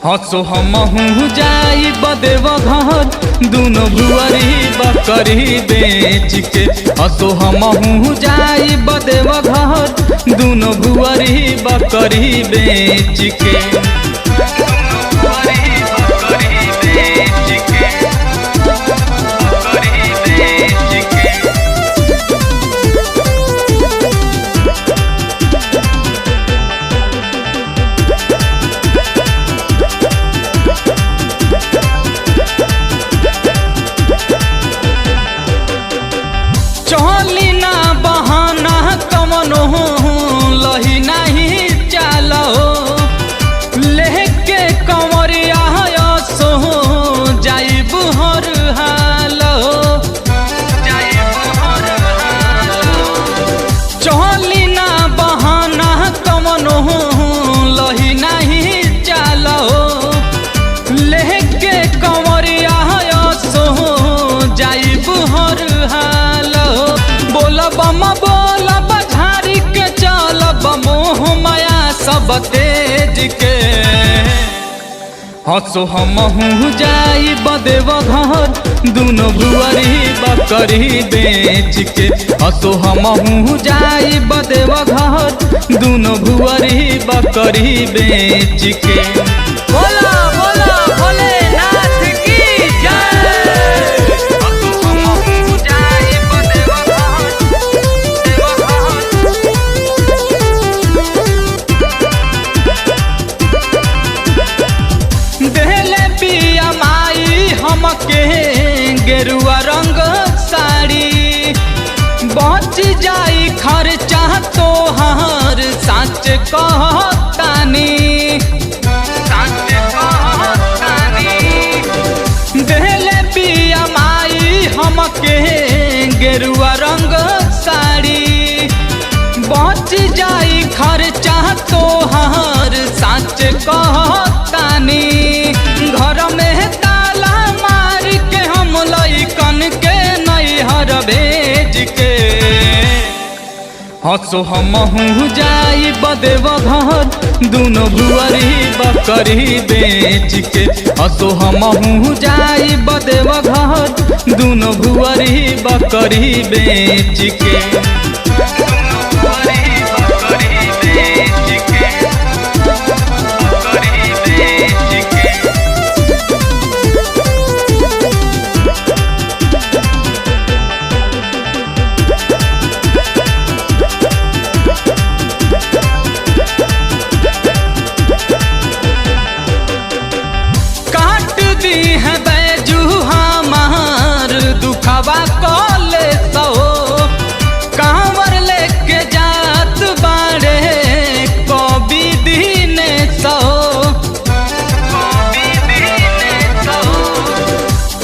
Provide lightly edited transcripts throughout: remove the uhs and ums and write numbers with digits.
हसो हमहू जाई बदेव घर दुनो भुअरी बकरी बेच के। हसो हमहू जाई बदेव घर दुनो भुअरी बकरी बेच के। चली ना बहाना कमनो लही नहीं चलो लेके कंवरिया सो जाइब हर हालो। चली ना बहाना कमनो लही नहीं चलो लेके कंवरिया सो जाइब हर हालो। बम बोलब झारी के चलब मोह माया सब तेज के। हसो हमहू जाई बदेव घर दुनो भुअरी बकरी बेच के। हसो हमहू जाई बदेव घर दुनो भुअरी बकरी बेच के। बोला बोला भोलेनाथ की जय। हमके गेरुआ रंग साड़ी बच जाई खर्चा तोहार सच कहतानी। देले पिया माई हमके गेरुआ रंग साड़ी बच जाई खर्चा तोहार सच कहतानी। घर में लइकन के नैहर भेज के। हसो हमहू जाई बदेव घर दुनो भुअरी बकरी बेच के। हसो हमहू जाई बदेव घर दुनो भुअरी बकरी बेच के। है बैजू हमार दुखवा कले सो कांवर लेके जात बाड़े कवि दीने सो।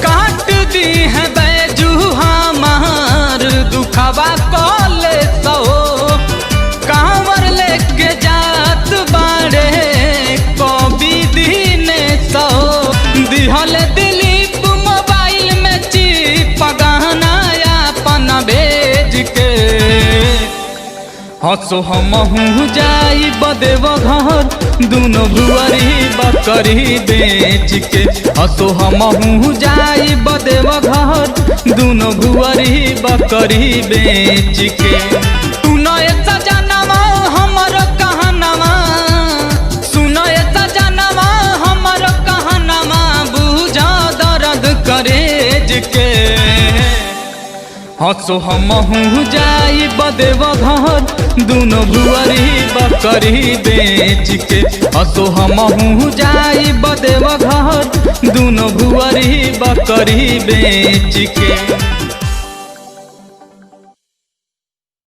काट दी है बैजू हमार दुखवा कले सो कांवर लेके जात बाड़े कवि दीने सो। दिहल दिलीप मोबाइल में चिप गहना अपन भेज के। हसो हमहू जाई बदेव घर दुनो भुअरी बकरी बेच के। हसो हमहू जाई बदेव घर दुनो भुअरी बकरी बेच के। तू नए सजनवा हमर कहनवा सुनो सजनवा हमर कहनवा करेज के। हसो हमहू जाई बदेव घर दुनो भुअरी बकरी बेच के। हसो हमहू जाई बदेव घर दुनो भुअरी बकरी बेच के।